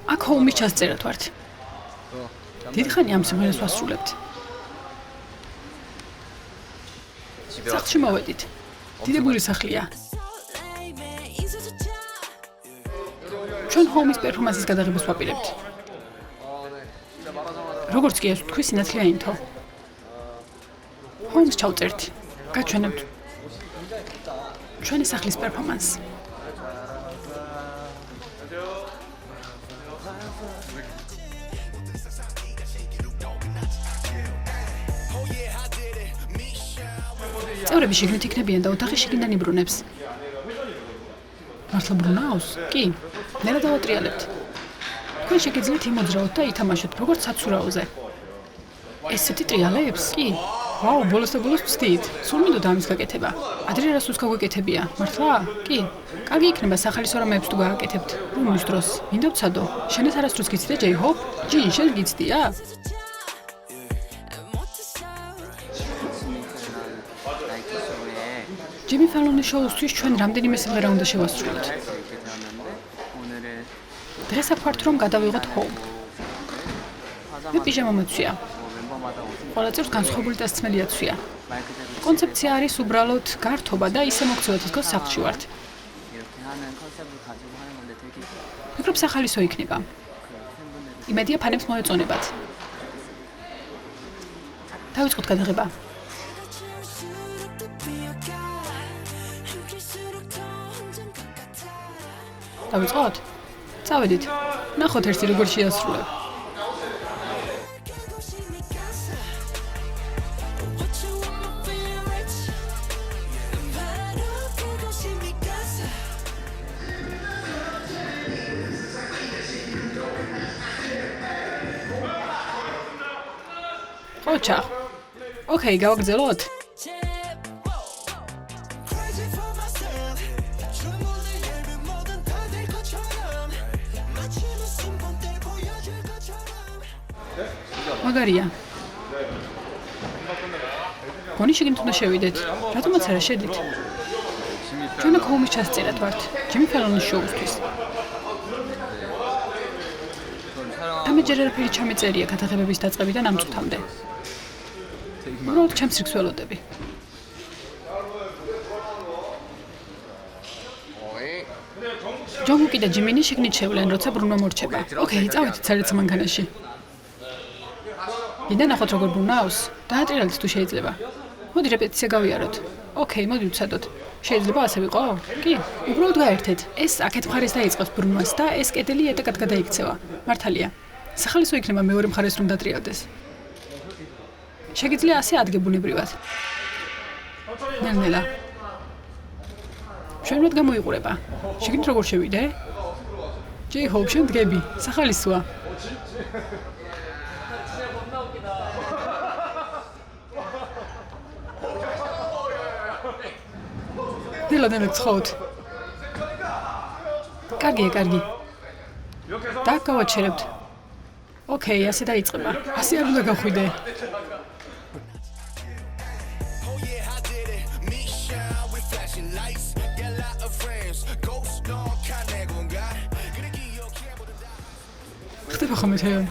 აქ ჰოუმის ჩასწერად ვართ. დიდი ხანი ამ სიმღერას ვასრულებთ. სახლში მოვედით. დიდებული სახლია. ჩვენ ჰოუმის პერფორმანსის გადაღებას ვაპირებთ. როგორც კი ეს თქვი სინათლე აინთო. ჰოუმს ჩავწერთ. გაჩვენებთ. ჩვენი სახლის პერფორმანსს. წევრები შიგნით იქნებიან და ოთახი შიგნიდან იბრუნებს. მართლა ბრუნავს? კი. ნერა დავატრიალებთ. თქვენ შეგიძლიათ იმოძრაოთ და ითამაშოთ როგორც საცურაოზე. ესეთი ტრიალებს? კი. ვაუ, ბოლოს და ბოლოს ვცდით. სულ მინდოდა ამის გაკეთება. ადრე რას უსკა გვეკეთებია? მართლა? კი. კარგი იქნება სახალის ორამეებს თუ გააკეთებთ. რომლის დროს? მინდა ვცადო. შენაც არასდროს გიცდია ჯეი-ჰოპ? ჯი, შენ გიცდია? ჯიმი ფელონის შოუსთვის ჩვენ რამდენიმე სიმღერა უნდა შევასრულოთ. დღეს აქ ვართ რომ გადავიღოთ ჰოუმ. მე პიჟამა მოცვია. ყველა წელს განსხვავებული დასწმელი აცვია. კონცეფცია არის უბრალოდ გართობა და ისე მოგცევათ თქოს სახლში ვართ. ფიქრობ სახალისო იქნება. იმედია ფანებს მოეწონებათ. დავიწყოთ გადაღება. დავიწყოთ? წავედით. ნახოთ ერთი როგორ შეასრულებ. ოჩა. ოკეი, გავაგრძელოთ? მაგარია. გონი შეგინთ უნდა შევიდეთ. რატომაც არა შედით? ჩვენ აქ ჰოუმის ჩასწერად ვართ. ჯიმი ფელონის შოუსთვის. ამე ჯერ არაფერი ჩამეწერია გადაღებების დაწყებიდან ამ წუთამდე. უბრალოდ ჩემს რიგს ველოდები. ჯონგუკი და ჯიმინი შიგნით შევლენ, როცა ბრუნვა მორჩება. ოკეი, წავედით სარეცო მანქანაში. მინდა ნახოთ როგორ ბრუნავს. დაატრიალეთ თუ შეიძლება. მოდი რეპეტიცია გავიაროთ. ოკეი, მოდი ვცადოთ. შეიძლება ასე ვიყო? კი. უბრალოდ გაერთეთ. ეს აქეთ მხარეს დაიწყებს ბრუნვას და ეს კედელი ეტაკად გადაიქცევა. მართალია. სახალისო იქნება მეორე მხარეს რომ დატრიალდეს. შეგიძლია ასე ადგებუნებრივად. ნელ-ნელა. ჩვენ რა გამოიყურება? შეგინთ როგორ შევიდე? ჯეი-ჰოპ, შენ დგები. სახალისოა. ნელა ცხოთ. კარგია, კარგი. და გავაჩერებთ. ოკეი, ასე დაიწყება. ასე არ უნდა გახვიდე. ხდება ხომ ეთეო?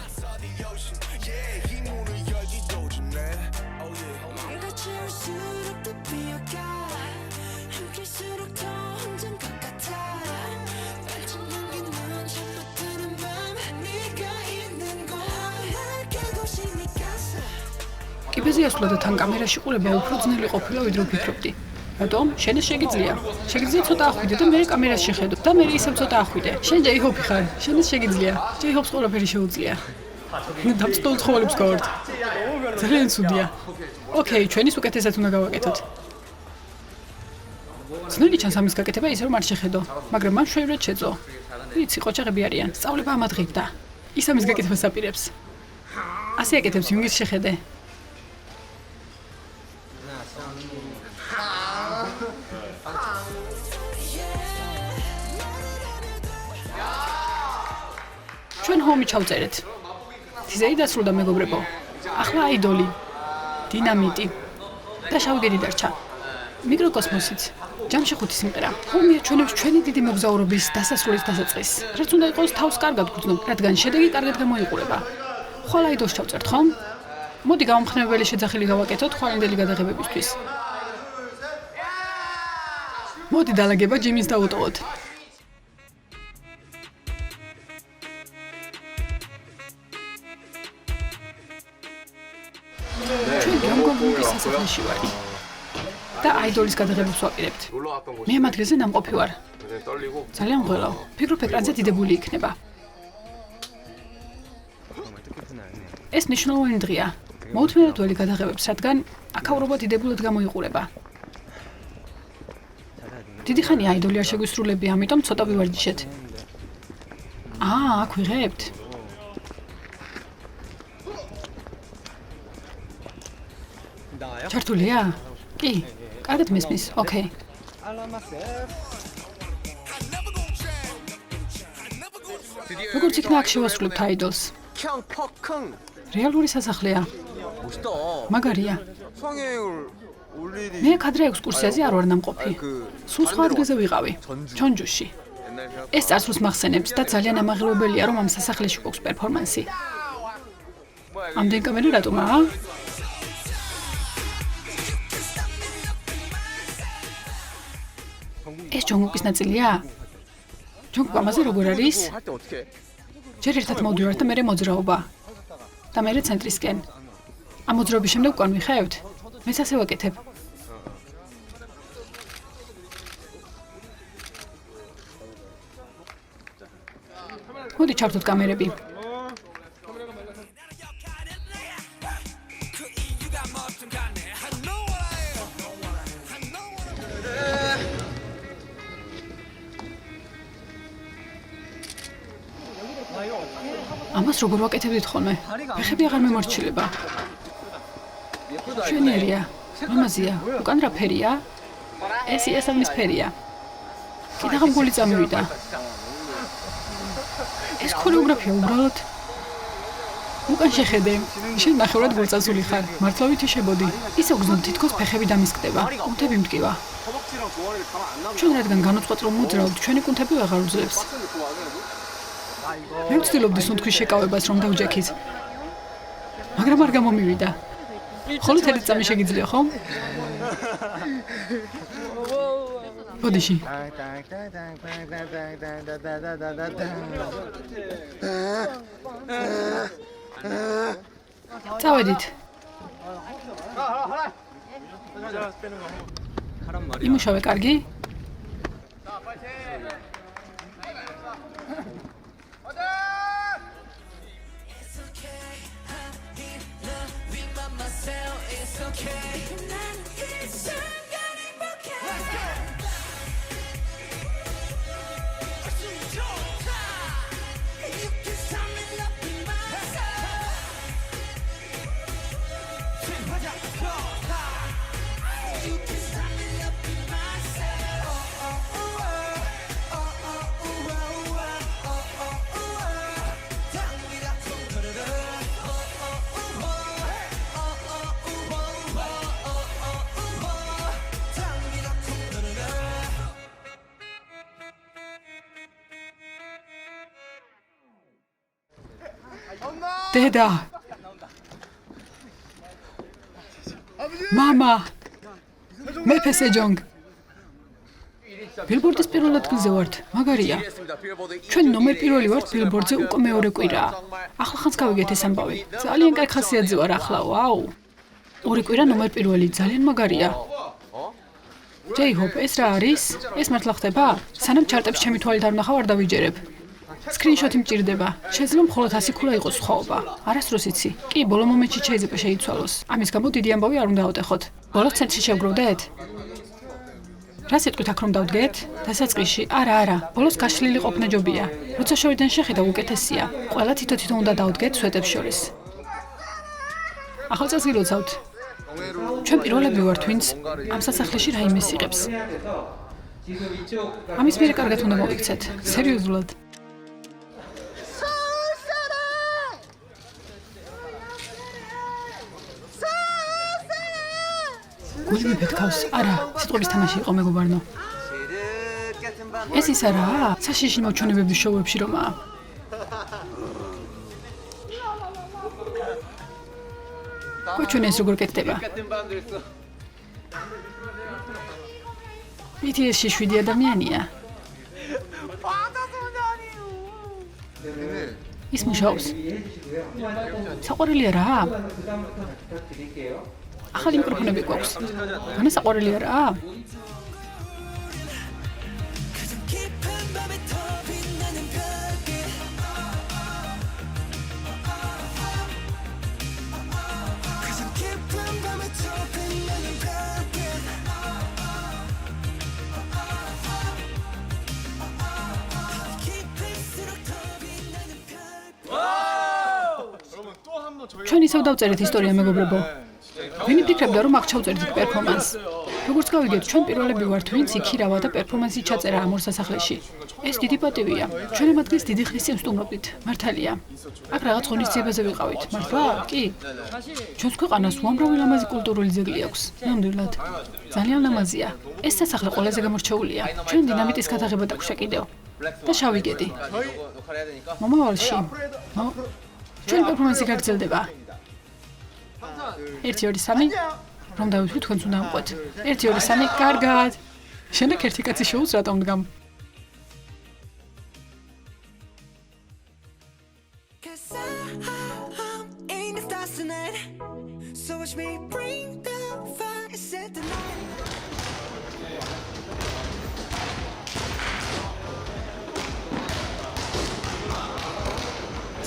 კიბეზე ასვლა და თან კამერაში ყურება უფრო ძნელი ყოფილა ვიდრე ვფიქრობდი. რატომ? შენ შეგიძლია. შეგიძლია ცოტა ახვიდე და მე კამერას შეხედო და მე ისევ ცოტა ახვიდე. შენ ჯეი-ჰოპი ხარ. შენ შეგიძლია. ჯეი-ჰოპს ყველაფერი შეუძლია. დამწდოლ ცხოველებს გავართ. ძალიან ცუდია. ოკეი, ჩვენის უკეთესად უნდა გავაკეთოთ. ძნელი ჩანს ამის გაკეთება ისე რომ არ შეხედო, მაგრამ მან შეუძლია შეძლო. ვიცი, ყოჩაღები არიან. სწავლება ამადღებდა. ის ამის გაკეთებას აპირებს. ასე აკეთებს ვინგის შეხედე. ჩვენ ჰოუმი ჩავწერეთ. თიზეი დასრულდა მეგობრებო. ახლა აიდოლი, დინამიტი და შავგედი დარჩა. მიკროკოსმოსიც. ჯამში 5 სიმღერა. ხომ მიაჩვენებს ჩვენი დიდი მოგზაურობის დასასრულის დასაწყისს. რაც უნდა იყოს თავს კარგად გვგრძნობ, რადგან შედეგი კარგად გამოიყურება. ხვალ აიდოლს ჩავწერთ, ხომ? მოდი გამომხნევებელი შეძახილი გავაკეთოთ ხვალინდელი გადაღებებისთვის. მოდი დალაგება ჯიმის დავუტოვოთ. ჩვენ გამგონგის სასახლეში ვარ. და აიდოლის გადაღებებს ვაპირებთ. მე ამ ადგილზე ნამყოფი ვარ. ძალიან მღელავ. ფიქრობ ეკრანზე დიდებული იქნება. ეს მნიშვნელოვანი დღეა. მოუთმენთ ველი გადაღებებს, რადგან აქაურობა დიდებულად გამოიყურება. დიდი ხანი აიდოლი არ შეგვისრულები, ამიტომ ცოტა ვივარჯიშეთ. აქ ვიღებთ. ჩართულია? კი, კარგად მესმის. ოკეი. როგორც იქნა აქ შევასრულებთ აიდოლს? რეალური სასახლეა. მაგარია. მე კადრე ექსკურსიაზე არ ვარ ნამყოფი. სულ სხვა ადგილზე ვიყავი. ჩონჯუში. ეს წარსულს მახსენებს და ძალიან ამაღლობელია, რომ ამ სასახლეში გვაქვს პერფორმანსი. ამდენი კამერა რატომაა? ეს ჯონგუკის ნაწილია? ჯონგუკ ამაზე როგორ არის? ჯერ ერთად მოვდივართ და მერე მოძრაობა. და მერე ცენტრისკენ. ამ მოძრაობის შემდეგ უკან ვიხევთ? მეც ასე ვაკეთებ. მოდი ჩავთოთ კამერები. ამას როგორ ვაკეთებდით ხოლმე? ფეხები აღარ მემორჩილება. შვენიერია. მამაზია. უკან რა ფერია? ეს იასამნის ფერია. კიდევ გული წამივიდა. ეს ქორეოგრაფია უბრალოდ. უკან შეხედე. შენ ნახევრად გულწასული ხარ. მართლა ვითი შებოდი. ისე გზნობ თითქოს ფეხები დამისკდება. კუნთები მტკივა. ჩვენ რადგან განუწყვეტ რომ მოძრაობთ, ჩვენი კუნთები აღარ უძლებს. მე ვცდილობდი სუნთქვის შეკავებას რომ დავჯექით. მაგრამ არ გამომივიდა. ხოლო თელი წამი შეგიძლია ხომ? ბოდიში. წავედით. იმუშავე კარგი? დედა. მამა. მეფე სეჯონგ. ბილბორდის პირველ ადგილზე ვართ. მაგარია. ჩვენ ნომერ პირველი ვართ ბილბორდზე უკვე მეორე კვირაა. ახლახანს გავიგეთ ეს ამბავი. ძალიან კარგ ხასიათზე ვარ ახლა. ვაუ. ორი კვირა ნომერ პირველი, ძალიან მაგარია. ჯეი-ჰოპ, ეს რა არის? ეს მართლა ხდება? სანამ ჩარტებს ჩემი თვალით არ ვნახავ, არ დავიჯერებ. სკრინშოტი მჭირდება. შეიძლება მხოლოდ 100 ქულა იყოს სხვაობა. არასდროს იცი. კი, ბოლო მომენტში შეიძლება შეიცვალოს. ამის გამო დიდი ამბავი არ უნდა ავტეხოთ. ბოლოს ცენტრში შევგროვდეთ? რა სიტყვით აქ რომ დავდგეთ? დასაწყისში. არა. ბოლოს გაშლილი ყოფნა ჯობია. როცა შორიდან შეხედა უკეთესია. ყველა თითო-თითო უნდა დავდგეთ სვეტებს შორის. ახალ წელს გილოცავთ. ჩვენ პირველები ვართ, ვინც ამ სასახლეში რაიმეს იღებს. ამის მერე კარგად უნდა მოვიქცეთ. სერიოზულად. გული მიფეთქავს. არა, სიტყვის თამაში იყო მეგობარნო. ეს ის არაა? საშიში მოჩვენებების შოუებში რომაა. კუჩუნ ეს როგორ კეთდება? BTS-ში 7 ადამიანია. ის მუშაობს. საყვარელია რა? ახალი მიკროფონები გვაქვს. განა საყვარელია რა? ჩვენ ისევ დავწერეთ ისტორია მეგობრებო. ვინი ფიქრებდა რომ აქ ჩავწერდით პერფორმანსს? როგორც გავიგეთ, ჩვენ პირველები ვართ, ვინც იქირავა და პერფორმანსი ჩაწერა ამ ორ სასახლეში. ეს დიდი პატივია. ჩვენ ამ ადგილს დიდი ხნის წინ ვსტუმრობდით. მართალია. აქ რაღაც ღონისძიებაზე ვიყავით. მართლა? კი. ჩვენს ქვეყანას უამრავი ლამაზი კულტურული ძეგლი აქვს. ნამდვილად. ძალიან ლამაზია. ეს სასახლე ყველაზე გამორჩეულია. ჩვენ დინამიტის გადაღება დაგვშა კიდევ. და შავი გედი. მომავალში. ჩვენ პერფორმანსი გაგრძელდება. 1 2 3 რომ დავით თქვენც უნდა ამყვეთ. 1 2 3 კარგად. შენაკ ერთი კაცი შოუს რატომ დგამ?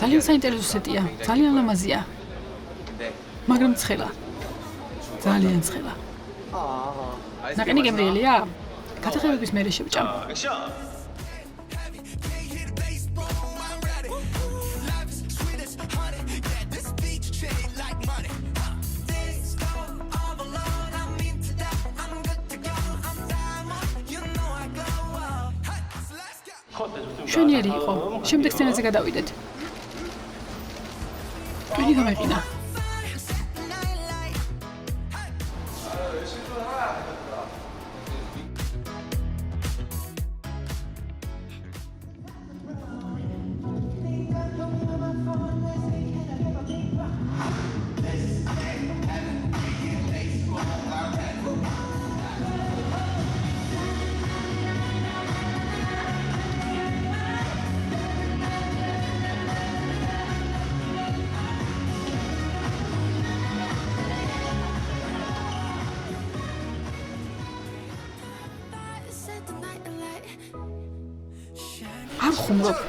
ძალიან საინტერესო სეტია, ძალიან ლამაზია. მაგრამ ცხელა. ძალიან ცხელა. ნაყინი გემრიელია? გადაღებების მერე შევჭამ. შვენიერი იყო. შემდეგ სცენაზე გადავიდეთ. ტვინი გამეყინა. ხუმრობ.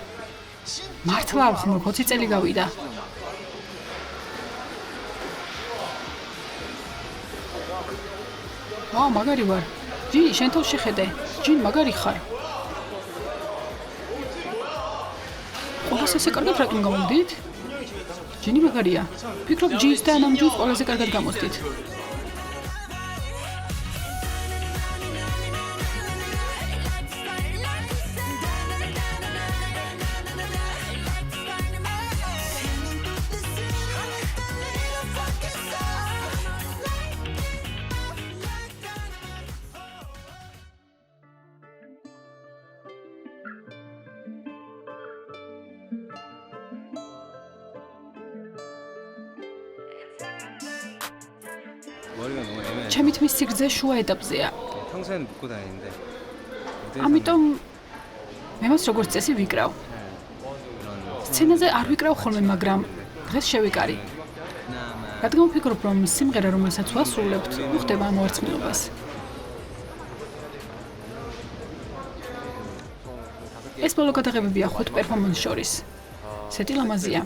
მართლა არ ხუმრობ, 20 წელი გავიდა. მაგარი ვარ. ჯინი, შენ თავს შეხედე. ჯინ, მაგარი ხარ. ყველას ესე კარგად რატომ გამოდით? ჯინი მაგარია. ფიქრობ ჯინს და ამ ჯინს ყველაზე კარგად გამოსდით. ჩემი თმის სიგრძე შუა ეტაპზეა. 평소엔 묶고 다니는데. ამიტომ მე მას როგორც წესი ვიკრავ. სცენაზე არ ვიკრავ ხოლმე, მაგრამ დღეს შევიკარი. რადგან ვფიქრობ, რომ სიმღერა, რომელსაც ვასრულებთ, უხდება ამ ვარცხნილობას. ეს ბოლო გადაღებებია 5 პერფორმანსს შორის. სეტი ლამაზია.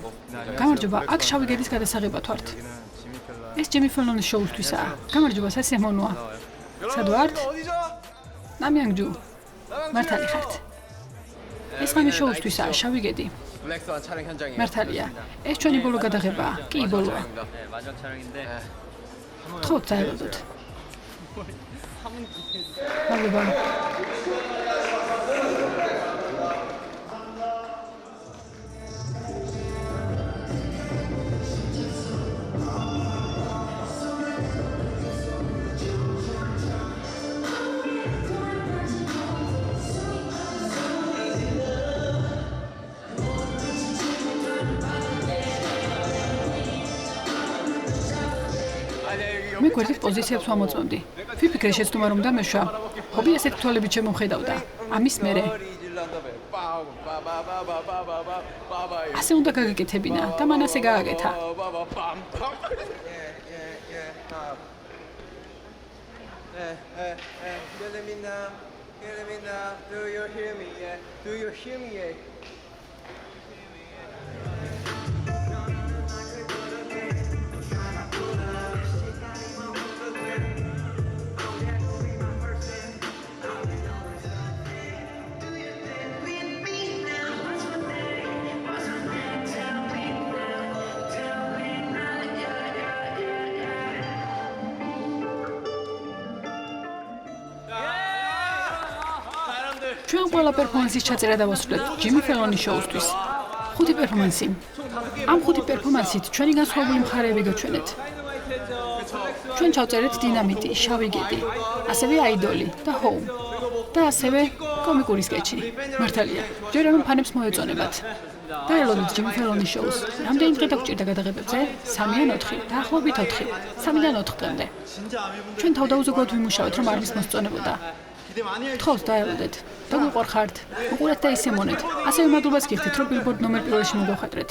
გამარჯობა, აქ შავი გედის გადასაღებად ვართ. ეს ჯემი ფელონის შოუსთვისაა. გამარჯობა, სასიამოვნოა. სად ვართ? ნამიანგჯუ. მართალი ხართ. ეს ხანი შოუსთვისაა, შავი გედი. მართალია. ეს ჩვენი ბოლო გადაღებაა. კი, ბოლოა. ხო, წაელოდოთ. მადლობა. გვერდით პოზიციებს ვამოწმებდი. ვიფიქრე შეცდომა რომ დამეშვა. ჰობი ასეთ თვალებით შემოხედავდა. ამის მერე ასე უნდა გაგეკეთებინა და მან ასე გააკეთა. ჩვენ ყველა პერფორმანსის ჩაწერა დავასრულეთ ჯიმი ფელონის შოუსთვის. 5 პერფორმანსი. ამ 5 პერფორმანსით ჩვენი განსხვავებული მხარეები გაჩვენეთ. ჩვენ ჩავწერეთ დინამიტი, შავი გედი, ასევე აიდოლი და ჰოუმ. და ასევე კომიკური სკეჩი. მართალია, ჯერ ამ ფანებს მოეწონებათ. დაელოდეთ ჯიმი ფელონის შოუს. რამდენი დღე დაგჭირდა გადაღებებზე? 3 ან 4, დაახლოებით 4. 3-დან 4 დღემდე. ჩვენ თავდაუზოგავთ ვიმუშავეთ, რომ არ მისმოსწონებოდა. თხოვს დაელოდეთ. და გვიყვარხართ. უყურეთ და ისე მონეთ. ასევე მადლობას გიხდით, რომ ბილბორდ ნომერ 1-ში მოგახატრეთ.